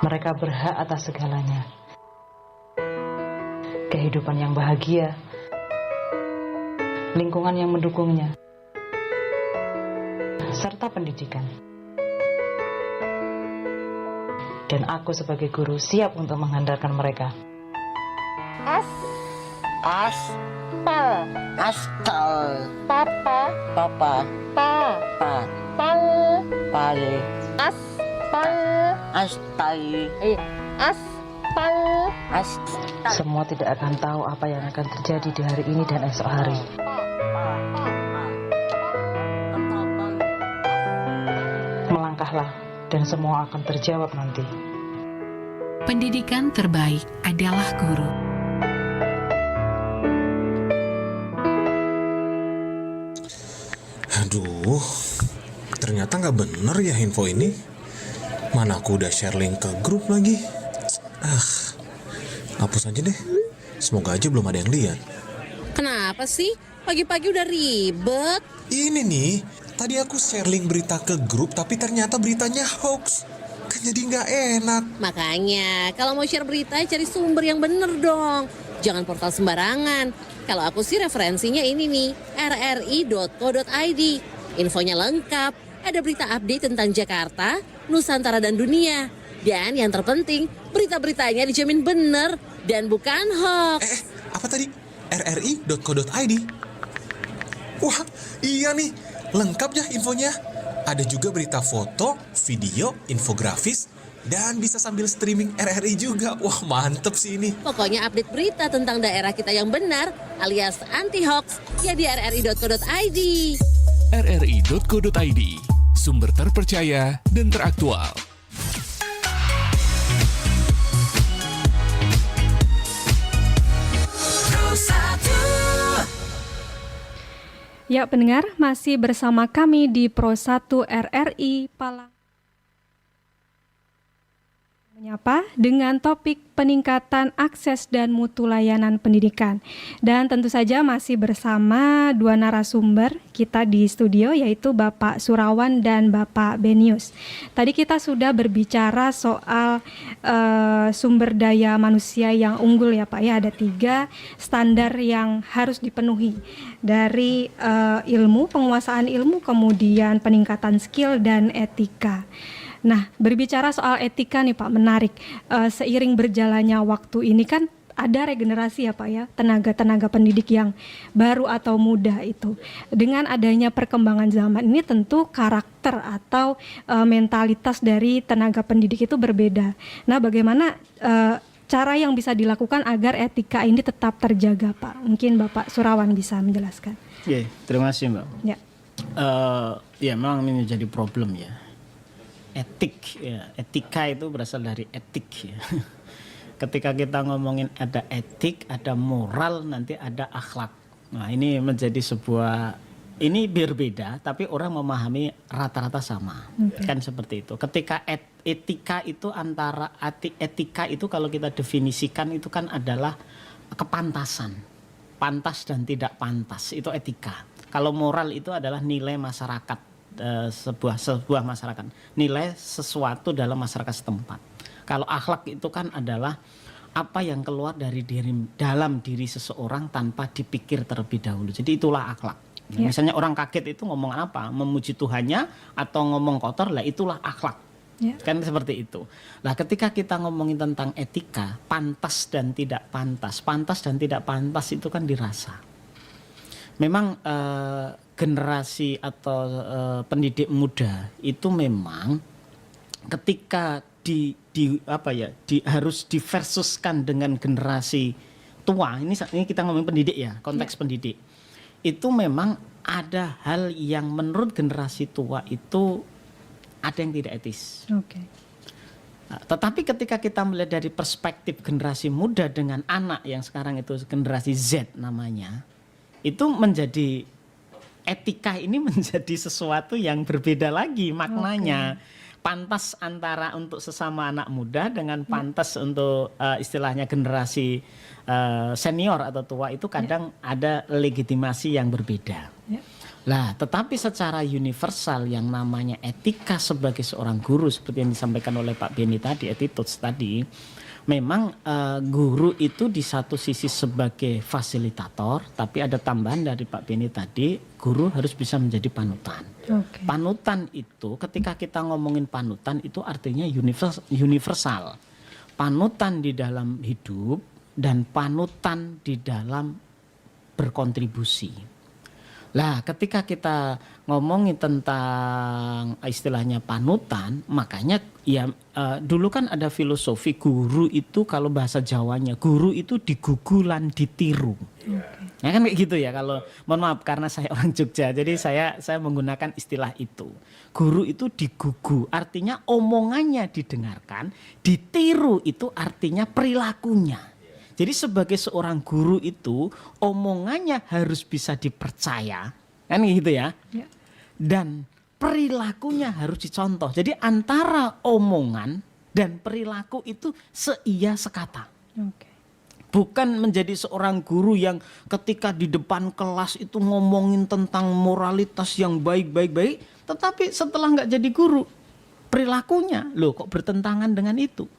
Speaker 6: Mereka berhak atas segalanya. Kehidupan yang bahagia, lingkungan yang mendukungnya, serta pendidikan. dan aku sebagai guru siap untuk menghantarkan mereka.
Speaker 7: Aspal. Aspal. Papa. Pa. Pal. Aspal. Aspal.
Speaker 6: Semua tidak akan tahu apa yang akan terjadi di hari ini dan esok hari. Melangkahlah dan semua akan terjawab nanti.
Speaker 8: Pendidikan terbaik adalah guru.
Speaker 9: Aduh, ternyata nggak bener ya info ini. Mana aku udah share link ke grup lagi. Hapus aja deh. Semoga aja belum ada yang lihat.
Speaker 10: Kenapa sih? Pagi-pagi udah ribet.
Speaker 9: Ini nih, tadi aku share link berita ke grup tapi ternyata beritanya hoax. Kan jadi nggak enak.
Speaker 10: Makanya, kalau mau share berita, cari sumber yang bener dong. Jangan portal sembarangan. Kalau aku sih referensinya ini nih, rri.co.id. Infonya lengkap, ada berita update tentang Jakarta, Nusantara dan dunia. Dan yang terpenting, berita-beritanya dijamin bener dan bukan hoax.
Speaker 9: Apa tadi? rri.co.id. Wah, iya nih, lengkap ya infonya. Ada juga berita foto, video, infografis, dan bisa sambil streaming RRI juga. Wah, mantep sih ini.
Speaker 10: Pokoknya update berita tentang daerah kita yang benar alias anti-hoax ya di rri.co.id.
Speaker 5: rri.co.id, sumber terpercaya dan teraktual.
Speaker 2: Ya pendengar, masih bersama kami di Pro 1 RRI Palang. Menyapa dengan topik peningkatan akses dan mutu layanan pendidikan. Dan tentu saja masih bersama dua narasumber kita di studio, yaitu Bapak Surawan dan Bapak Benius. Tadi kita sudah berbicara soal sumber daya manusia yang unggul ya Pak ya. Ada 3 standar yang harus dipenuhi, dari ilmu, penguasaan ilmu, kemudian peningkatan skill dan etika. Nah, berbicara soal etika nih Pak, menarik. Seiring berjalannya waktu ini kan ada regenerasi ya Pak ya, tenaga-tenaga pendidik yang baru atau muda itu. Dengan adanya perkembangan zaman ini tentu karakter atau mentalitas dari tenaga pendidik itu berbeda. Nah, bagaimana cara yang bisa dilakukan agar etika ini tetap terjaga Pak? Mungkin Bapak Surawan bisa menjelaskan.
Speaker 3: Ya, terima kasih Mbak.
Speaker 2: Ya.
Speaker 3: Ya memang ini jadi problem ya. Etika itu berasal dari etik ya. Ketika kita ngomongin ada etik, ada moral, nanti ada akhlak. Nah ini menjadi sebuah, ini berbeda tapi orang memahami rata-rata sama. Kan seperti itu. Ketika etika itu etika itu kalau kita definisikan itu kan adalah kepantasan, pantas dan tidak pantas, itu etika. Kalau moral itu adalah nilai masyarakat. Sebuah masyarakat, nilai sesuatu dalam masyarakat setempat. Kalau akhlak itu kan adalah apa yang keluar dari dalam diri seseorang tanpa dipikir terlebih dahulu. Jadi itulah akhlak. Misalnya orang kaget itu ngomong apa, memuji Tuhannya atau ngomong kotor, lah itulah akhlak. Kan seperti itu. Nah, ketika kita ngomongin tentang etika, pantas dan tidak pantas itu kan dirasa. Memang generasi atau pendidik muda itu memang ketika harus diversuskan dengan generasi tua. Ini kita ngomong pendidik ya, konteks pendidik. Itu memang ada hal yang menurut generasi tua itu ada yang tidak etis. Nah, tetapi ketika kita melihat dari perspektif generasi muda dengan anak yang sekarang itu generasi Z namanya, itu menjadi etika ini menjadi sesuatu yang berbeda lagi maknanya. Pantas antara untuk sesama anak muda dengan pantas untuk istilahnya generasi senior atau tua itu kadang ada legitimasi yang berbeda. Lah, tetapi secara universal yang namanya etika sebagai seorang guru seperti yang disampaikan oleh Pak Beni tadi, attitudes tadi, Memang guru itu di satu sisi sebagai fasilitator, tapi ada tambahan dari Pak Beni tadi, guru harus bisa menjadi panutan.
Speaker 2: Oke.
Speaker 3: Panutan itu, ketika kita ngomongin panutan itu artinya universal. Panutan di dalam hidup dan panutan di dalam berkontribusi. Lah, ketika kita ngomongin tentang istilahnya panutan, makanya ya dulu kan ada filosofi guru itu, kalau bahasa Jawanya, guru itu digugulan ditiru. Ya kan kayak gitu ya, kalau mohon maaf karena saya orang Jogja, jadi saya menggunakan istilah itu. Guru itu digugu, artinya omongannya didengarkan, ditiru itu artinya perilakunya. Jadi sebagai seorang guru itu omongannya harus bisa dipercaya, kan gitu ya. Dan perilakunya harus dicontoh. Jadi antara omongan dan perilaku itu seia sekata. Bukan menjadi seorang guru yang ketika di depan kelas itu ngomongin tentang moralitas yang baik-baik, tetapi setelah nggak jadi guru, perilakunya loh kok bertentangan dengan itu.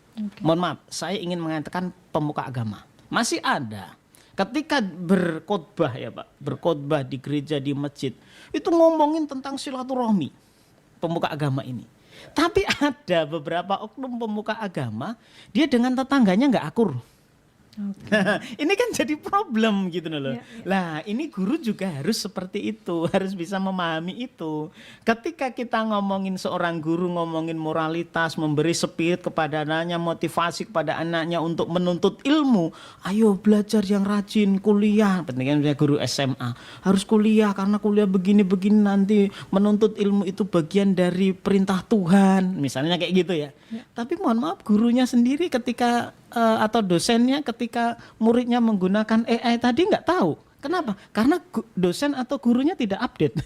Speaker 3: Mohon maaf, saya ingin mengatakan pemuka agama. Masih ada. Ketika berkhotbah ya Pak, berkhotbah di gereja, di masjid, itu ngomongin tentang silaturahmi pemuka agama ini. Tapi ada beberapa oknum pemuka agama, dia dengan tetangganya nggak akur. Ini kan jadi problem gitu loh. Lah ini guru juga harus seperti itu, harus bisa memahami itu. Ketika kita ngomongin seorang guru, ngomongin moralitas, memberi spirit kepada anaknya, motivasi kepada anaknya untuk menuntut ilmu. Ayo belajar yang rajin, kuliah. Pentingnya guru SMA harus kuliah, karena kuliah begini-begini nanti menuntut ilmu itu bagian dari perintah Tuhan. Misalnya kayak gitu ya. Tapi mohon maaf, gurunya sendiri ketika atau dosennya ketika muridnya menggunakan AI tadi nggak tahu. Kenapa? Karena dosen atau gurunya tidak update.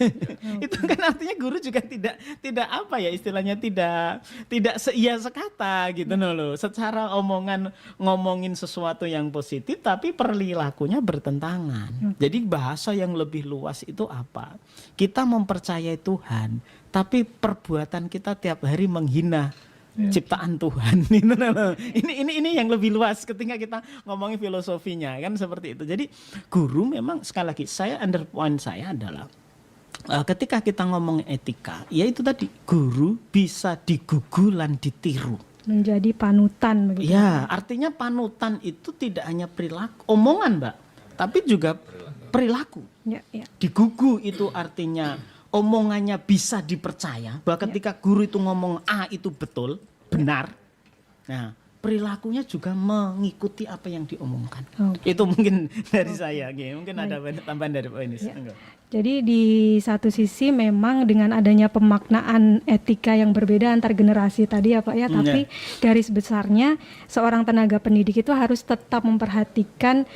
Speaker 3: Itu kan artinya guru juga tidak apa ya istilahnya, tidak seia sekata gitu loh. Secara ngomongin sesuatu yang positif tapi perilakunya bertentangan. Jadi bahasa yang lebih luas itu apa? Kita mempercayai Tuhan, tapi perbuatan kita tiap hari menghina ciptaan Tuhan. Ini yang lebih luas ketika kita ngomongin filosofinya kan seperti itu. Jadi guru memang sekali lagi underpoint saya adalah ketika kita ngomong etika, ya itu tadi, guru bisa digugulan ditiru.
Speaker 2: Menjadi panutan begitu.
Speaker 3: Ya, artinya panutan itu tidak hanya perilaku, omongan Mbak, tapi juga perilaku. Digugu itu artinya omongannya bisa dipercaya, bahwa ketika guru itu ngomong A itu betul, benar. Nah, perilakunya juga mengikuti apa yang diomongkan. Itu mungkin dari saya, mungkin ada tambahan dari Pak Enis.
Speaker 2: Jadi di satu sisi memang dengan adanya pemaknaan etika yang berbeda antar generasi tadi ya Pak ya, tapi garis besarnya seorang tenaga pendidik itu harus tetap memperhatikan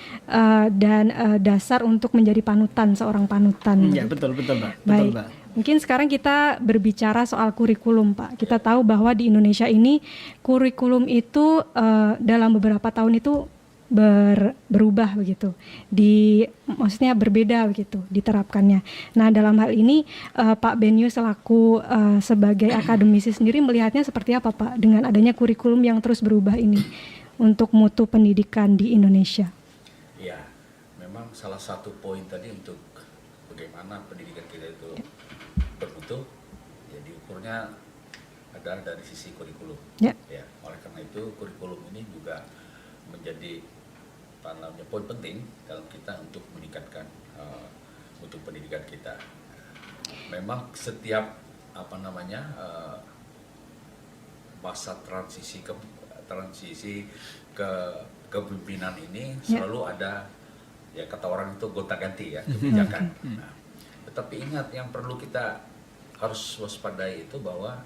Speaker 2: dan dasar untuk menjadi panutan, seorang panutan.
Speaker 3: Ya, betul Mbak.
Speaker 2: Baik. Mungkin sekarang kita berbicara soal kurikulum Pak. Kita tahu bahwa di Indonesia ini kurikulum itu dalam beberapa tahun itu berubah begitu, maksudnya berbeda begitu diterapkannya. Nah dalam hal ini Pak Benyu selaku sebagai akademisi sendiri melihatnya seperti apa Pak dengan adanya kurikulum yang terus berubah ini untuk mutu pendidikan di Indonesia?
Speaker 4: Ya, memang salah satu poin tadi untuk bagaimana pendidikan kita itu bermutu, ya diukurnya adalah dari sisi kurikulum. Ya, oleh karena itu kurikulum ini juga menjadi poin penting dalam kita untuk meningkatkan mutu pendidikan kita. Memang setiap masa transisi ke kepemimpinan ini selalu ada ya kata orang itu gonta-ganti ya kebijakan. Nah, tetapi ingat yang perlu kita harus waspadai itu bahwa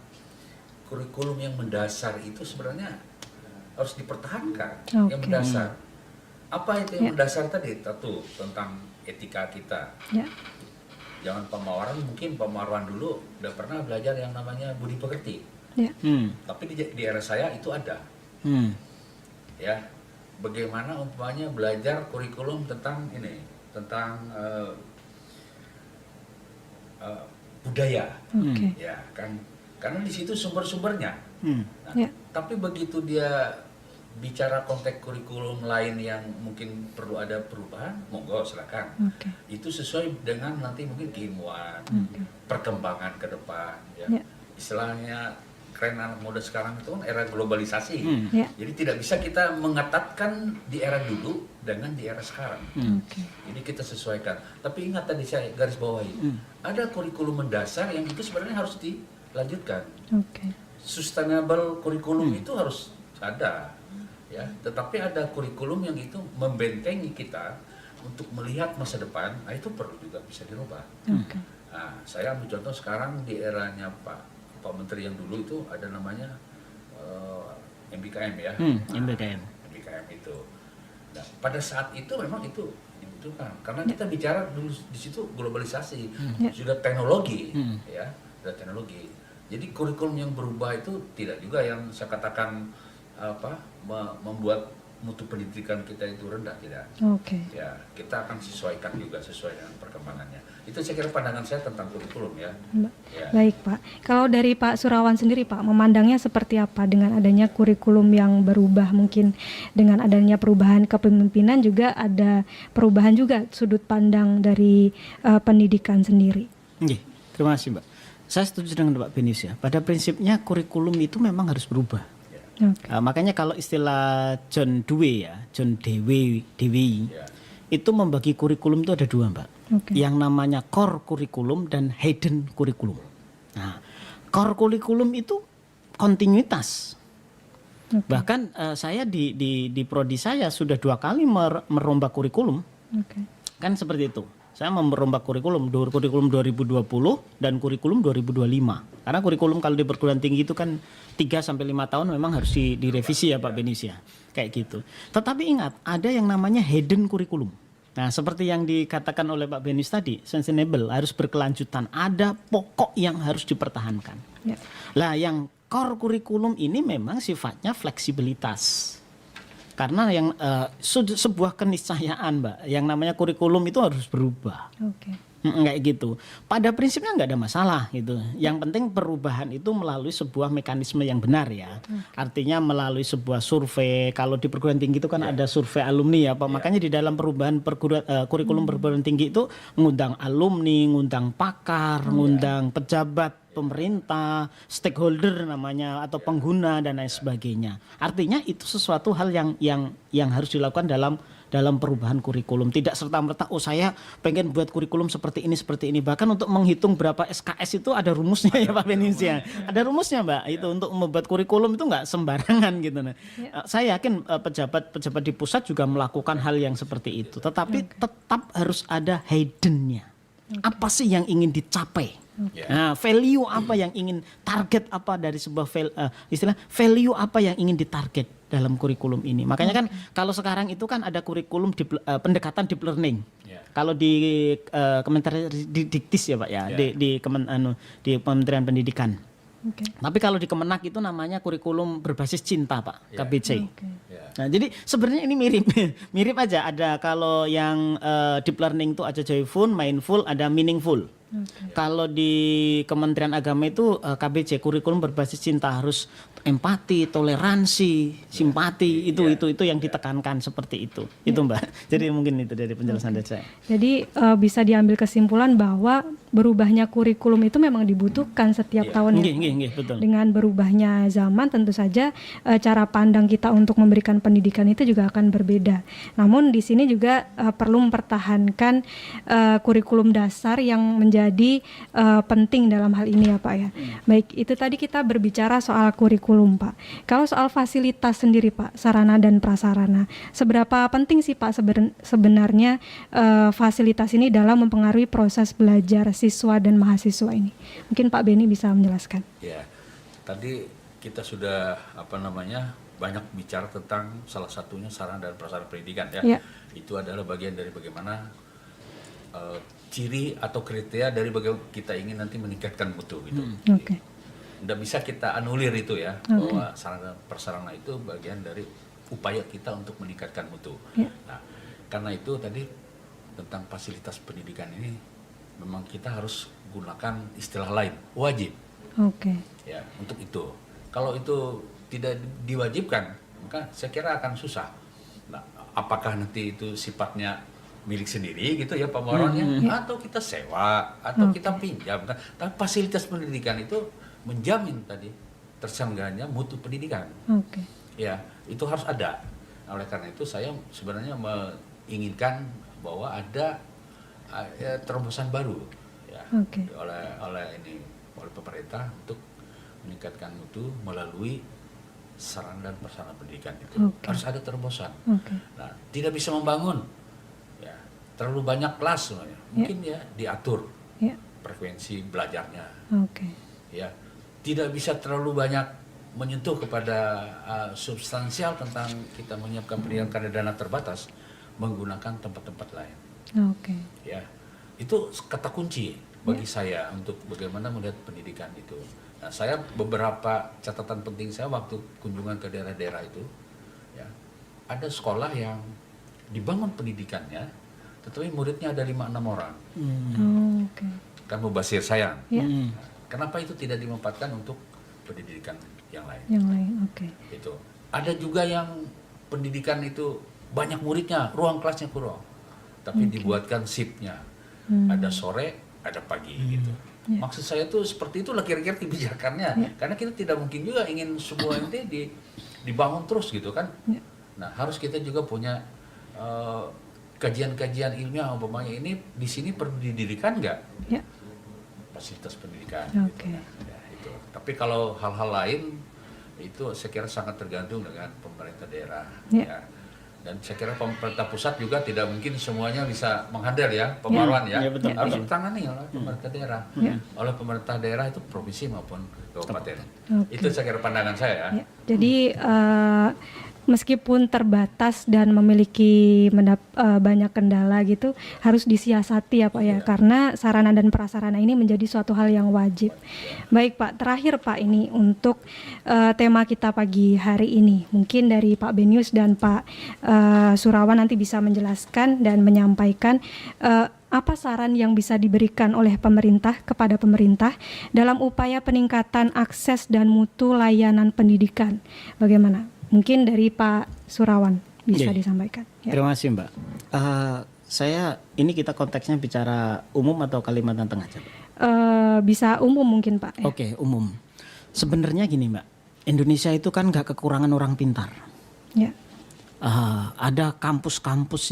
Speaker 4: kurikulum yang mendasar itu sebenarnya harus dipertahankan. Yang mendasar apa itu yang mendasar tadi? Satu, tentang etika kita. Jangan pemawaran, mungkin pemawaran dulu udah pernah belajar yang namanya budi pekerti. Tapi di era saya itu ada. Ya, bagaimana umpamanya belajar kurikulum tentang ini, tentang budaya. Ya kan, karena di situ sumber-sumbernya. Nah, tapi begitu dia bicara konteks kurikulum lain yang mungkin perlu ada perubahan, monggo silakan. Itu sesuai dengan nanti mungkin keilmuan, perkembangan ke depan. Ya. Istilahnya keren anak muda sekarang itu kan era globalisasi. Jadi tidak bisa kita mengetatkan di era dulu dengan di era sekarang. Jadi kita sesuaikan. Tapi ingat tadi saya garis bawahi, ada kurikulum mendasar yang itu sebenarnya harus dilanjutkan. Sustainable kurikulum itu harus ada. Ya, tetapi ada kurikulum yang itu membentengi kita untuk melihat masa depan, nah itu perlu juga bisa dirubah. Nah, saya ambil contoh sekarang di eranya Pak Menteri yang dulu itu ada namanya MBKM ya. MBKM itu. Nah, pada saat itu memang itu dibutuhkan karena kita bicara dulu di situ globalisasi, sudah teknologi, ya, sudah teknologi. Jadi kurikulum yang berubah itu tidak juga yang saya katakan membuat mutu pendidikan kita itu rendah, tidak. Ya, kita akan sesuaikan juga sesuai dengan perkembangannya. Itu saya kira pandangan saya tentang kurikulum ya.
Speaker 2: Baik Pak, kalau dari Pak Surawan sendiri Pak, memandangnya seperti apa dengan adanya kurikulum yang berubah, mungkin dengan adanya perubahan kepemimpinan juga ada perubahan juga sudut pandang dari pendidikan sendiri.
Speaker 3: Terima kasih Mbak. Saya setuju dengan Pak Benius ya. Pada prinsipnya kurikulum itu memang harus berubah. Makanya kalau istilah John Dewey itu membagi kurikulum itu ada dua Mbak. Yang namanya core kurikulum dan hidden kurikulum. Nah, core kurikulum itu kontinuitas. Bahkan saya di prodi saya sudah 2 kali merombak kurikulum. Kan seperti itu. Saya merombak kurikulum 2020 dan kurikulum 2025. Karena kurikulum kalau di perguruan tinggi itu kan 3-5 tahun memang harus direvisi ya Pak Benius ya. Kayak gitu. Tetapi ingat, ada yang namanya hidden kurikulum. Nah, seperti yang dikatakan oleh Pak Benius tadi, sustainable, harus berkelanjutan. Ada pokok yang harus dipertahankan. Lah, yang core kurikulum ini memang sifatnya fleksibilitas. Karena yang sebuah keniscayaan Mbak, yang namanya kurikulum itu harus berubah. Kayak gitu. Pada prinsipnya nggak ada masalah gitu. Yang penting perubahan itu melalui sebuah mekanisme yang benar ya. Artinya melalui sebuah survei. Kalau di perguruan tinggi itu kan ada survei alumni ya Pak. Makanya di dalam perubahan kurikulum perguruan tinggi itu ngundang alumni, ngundang pakar, ngundang pejabat pemerintah, stakeholder namanya atau pengguna dan lain sebagainya. Artinya itu sesuatu hal yang harus dilakukan dalam perubahan kurikulum. Tidak serta-merta saya pengen buat kurikulum seperti ini. Bahkan untuk menghitung berapa SKS itu ada rumusnya ya Pak Benius ya. Ada rumusnya Mbak. Itu untuk membuat kurikulum itu nggak sembarangan gitu. Saya yakin pejabat di pusat juga melakukan hal yang seperti itu. Tetapi tetap harus ada hidden-nya. Apa sih yang ingin dicapai? Nah, value apa yang ingin, target apa dari sebuah value apa yang ingin ditarget dalam kurikulum ini. Makanya kan kalau sekarang itu kan ada kurikulum pendekatan deep learning. Kalau di Kementerian Diktis ya Pak ya, di Kementerian Pendidikan. Tapi kalau di Kemenak itu namanya kurikulum berbasis cinta Pak, KBC. Nah, jadi sebenarnya ini mirip aja. Ada kalau yang deep learning itu ada joyful, mindful, ada meaningful. Kalau di Kementerian Agama itu KBC, kurikulum berbasis cinta, harus empati, toleransi, simpati, itu yang ditekankan seperti itu. Itu Mbak. Jadi mungkin itu dari penjelasan dari saya.
Speaker 2: Jadi bisa diambil kesimpulan bahwa berubahnya kurikulum itu memang dibutuhkan setiap tahunnya.
Speaker 3: Betul.
Speaker 2: Dengan berubahnya zaman tentu saja cara pandang kita untuk memberikan pendidikan itu juga akan berbeda. Namun di sini juga perlu mempertahankan kurikulum dasar yang menjadi penting dalam hal ini ya Pak ya. Baik, itu tadi kita berbicara soal kurikulum Pak. Kalau soal fasilitas sendiri Pak, sarana dan prasarana, seberapa penting sih Pak sebenarnya fasilitas ini dalam mempengaruhi proses belajar siswa dan mahasiswa ini? Mungkin Pak Beni bisa menjelaskan.
Speaker 4: Ya, tadi kita sudah banyak bicara tentang salah satunya sarana dan prasarana pendidikan ya. Itu adalah bagian dari bagaimana ciri atau kriteria dari bagaimana kita ingin nanti meningkatkan mutu gitu. Nggak bisa kita anulir itu ya, bahwa sarana prasarana itu bagian dari upaya kita untuk meningkatkan mutu. Nah, karena itu tadi tentang fasilitas pendidikan ini memang kita harus gunakan istilah lain, wajib. Ya, untuk itu. Kalau itu tidak diwajibkan, maka saya kira akan susah. Nah, apakah nanti itu sifatnya milik sendiri gitu ya pemoronnya, atau kita sewa, atau kita pinjam kan? Tapi fasilitas pendidikan itu menjamin tadi terselenggaranya mutu pendidikan. Ya, itu harus ada. Nah, oleh karena itu saya sebenarnya menginginkan bahwa ada terobosan baru ya oleh pemerintah untuk meningkatkan mutu melalui sarana dan prasarana pendidikan itu. Harus ada terobosan. Nah, tidak bisa membangun ya terlalu banyak kelas sebenarnya. Mungkin ya diatur frekuensi belajarnya. Ya, tidak bisa terlalu banyak menyentuh kepada substansial tentang kita menyiapkan pendidikan karena dana terbatas menggunakan tempat-tempat lain. Ya, itu kata kunci bagi saya untuk bagaimana melihat pendidikan itu. Nah, saya beberapa catatan penting saya waktu kunjungan ke daerah-daerah itu, ya, ada sekolah yang dibangun pendidikannya, tetapi muridnya ada 5-6 orang. Kan mubasir saya. Kenapa itu tidak dimanfaatkan untuk pendidikan yang lain? Itu. Ada juga yang pendidikan itu banyak muridnya, ruang kelasnya kurang, tapi dibuatkan shiftnya, ada sore, ada pagi gitu. Maksud saya tuh seperti itulah kira-kira kebijakannya, karena kita tidak mungkin juga ingin sebuah ente dibangun terus gitu kan. Nah, harus kita juga punya kajian-kajian ilmiah, umpamanya ini di sini perlu didirikan nggak fasilitas pendidikan. Gitu. Ya, itu. Tapi kalau hal-hal lain itu saya kira sangat tergantung dengan pemerintah daerah. Ya. Dan saya kira pemerintah pusat juga tidak mungkin semuanya bisa menghandle ya pembaruan ya. Harus ditangani oleh pemerintah daerah. Oleh pemerintah daerah itu provinsi maupun kabupaten. Itu saya kira pandangan saya.
Speaker 2: Jadi meskipun terbatas dan memiliki banyak kendala gitu, harus disiasati ya Pak ya, karena sarana dan prasarana ini menjadi suatu hal yang wajib. Baik Pak, terakhir Pak ini untuk tema kita pagi hari ini, mungkin dari Pak Benius dan Pak Surawan nanti bisa menjelaskan dan menyampaikan apa saran yang bisa diberikan oleh pemerintah kepada pemerintah dalam upaya peningkatan akses dan mutu layanan pendidikan. Bagaimana? Mungkin dari Pak Surawan bisa disampaikan.
Speaker 3: Terima kasih Mbak. Ini kita konteksnya bicara umum atau Kalimantan Tengah?
Speaker 2: Bisa umum mungkin Pak.
Speaker 3: Oke, umum. Sebenarnya gini Mbak, Indonesia itu kan nggak kekurangan orang pintar. Ada kampus-kampus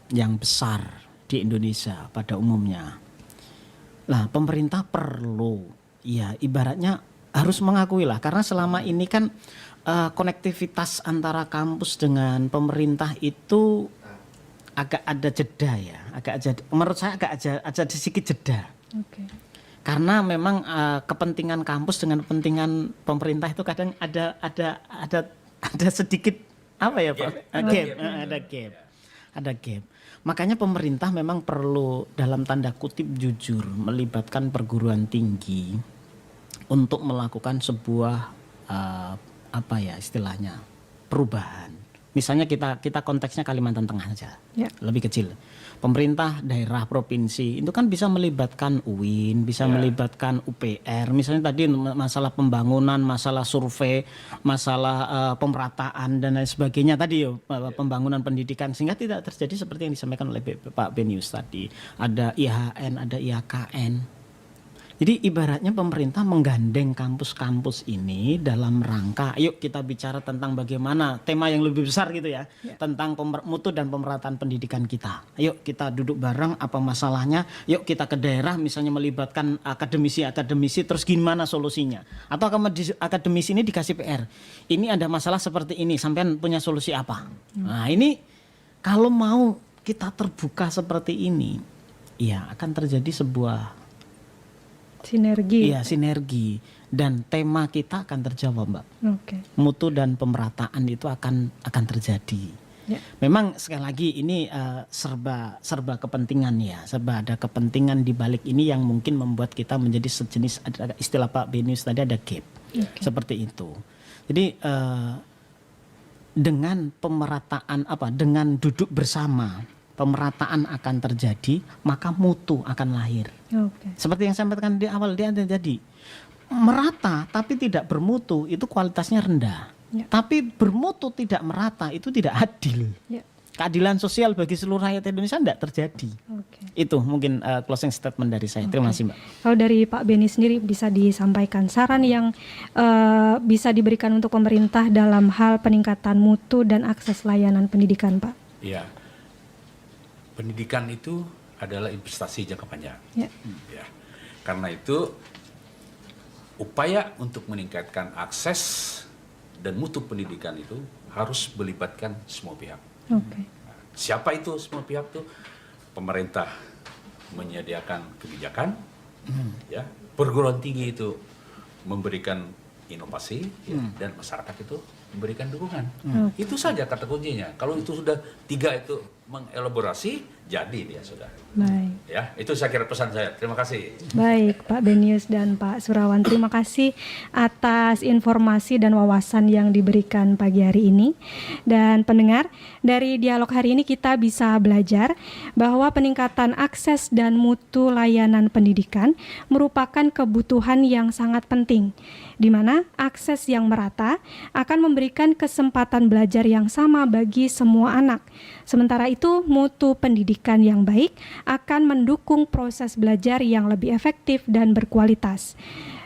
Speaker 3: yang besar di Indonesia pada umumnya. Nah, pemerintah perlu, ya ibaratnya harus mengakui lah, karena selama ini kan konektivitas antara kampus dengan pemerintah itu agak ada jeda ya, menurut saya agak sedikit jeda. Karena memang kepentingan kampus dengan kepentingan pemerintah itu kadang ada sedikit apa ya Pak? Ada gap. Makanya pemerintah memang perlu dalam tanda kutip jujur melibatkan perguruan tinggi untuk melakukan sebuah perubahan. Misalnya kita konteksnya Kalimantan Tengah saja, lebih kecil. Pemerintah daerah provinsi itu kan bisa melibatkan UIN, bisa melibatkan UPR. Misalnya tadi masalah pembangunan, masalah survei, masalah pemerataan dan lain sebagainya tadi pembangunan pendidikan, sehingga tidak terjadi seperti yang disampaikan oleh Pak Benius tadi. Ada IHN, ada IHKN. Jadi ibaratnya pemerintah menggandeng kampus-kampus ini dalam rangka, yuk kita bicara tentang bagaimana tema yang lebih besar gitu ya, tentang mutu dan pemerataan pendidikan kita. Yuk kita duduk bareng, apa masalahnya, yuk kita ke daerah misalnya melibatkan akademisi, terus gimana solusinya. Atau akademisi ini dikasih PR, ini ada masalah seperti ini, sampean punya solusi apa. Nah ini kalau mau kita terbuka seperti ini, ya akan terjadi sebuah sinergi dan tema kita akan terjawab Mbak. Mutu dan pemerataan itu akan terjadi. Memang sekali lagi ini serba kepentingan ya, serba ada kepentingan di balik ini yang mungkin membuat kita menjadi sejenis, ada istilah Pak Benius tadi, ada gap. Seperti itu. Jadi dengan pemerataan dengan duduk bersama, pemerataan akan terjadi, maka mutu akan lahir. Seperti yang saya sampaikan di awal, dia terjadi merata tapi tidak bermutu, itu kualitasnya rendah.
Speaker 2: Ya.
Speaker 3: Tapi bermutu tidak merata itu tidak adil.
Speaker 2: Ya.
Speaker 3: Keadilan sosial bagi seluruh rakyat Indonesia tidak terjadi.
Speaker 2: Oke.
Speaker 3: Itu mungkin closing statement dari saya. Terima kasih Mbak.
Speaker 2: Kalau dari Pak Beni sendiri bisa disampaikan saran yang bisa diberikan untuk pemerintah dalam hal peningkatan mutu dan akses layanan pendidikan, Pak?
Speaker 4: Ya, pendidikan itu adalah investasi jangka panjang.
Speaker 2: Ya.
Speaker 4: Ya. Karena itu upaya untuk meningkatkan akses dan mutu pendidikan itu harus melibatkan semua pihak.
Speaker 2: Oke.
Speaker 4: Siapa itu semua pihak itu? Pemerintah menyediakan kebijakan, ya, perguruan tinggi itu memberikan inovasi, ya, dan masyarakat itu memberikan dukungan. Itu saja kata kuncinya. Kalau itu sudah 3 itu mengelaborasi, jadi dia sudah.
Speaker 2: Baik.
Speaker 4: Ya, itu saya kira pesan saya. Terima kasih.
Speaker 2: Baik, Pak Benius dan Pak Surawan, terima kasih atas informasi dan wawasan yang diberikan pagi hari ini. Dan pendengar, dari dialog hari ini kita bisa belajar bahwa peningkatan akses dan mutu layanan pendidikan merupakan kebutuhan yang sangat penting, di mana akses yang merata akan memberikan kesempatan belajar yang sama bagi semua anak. Sementara itu, mutu pendidikan yang baik akan mendukung proses belajar yang lebih efektif dan berkualitas.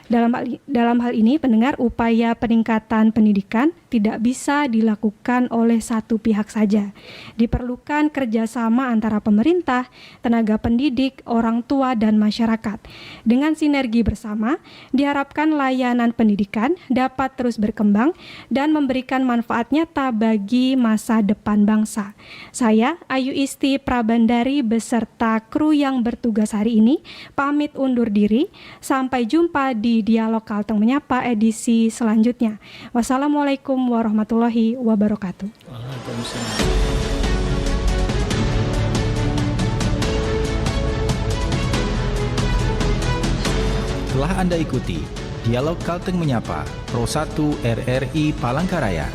Speaker 2: Dalam hal ini, pendengar, upaya peningkatan pendidikan tidak bisa dilakukan oleh satu pihak saja. Diperlukan kerjasama antara pemerintah, tenaga pendidik, orang tua, dan masyarakat. Dengan sinergi bersama, diharapkan layanan pendidikan dapat terus berkembang dan memberikan manfaat nyata bagi masa depan bangsa. Saya, Ayu Isti Prabandari, beserta kru yang bertugas hari ini, pamit undur diri. Sampai jumpa di Dialog Kalteng Menyapa edisi selanjutnya. Wassalamualaikum warahmatullahi wabarakatuh.
Speaker 3: Waalaikumsalam.
Speaker 1: Telah Anda ikuti Dialog Kalteng Menyapa Pro 1 RRI Palangkaraya.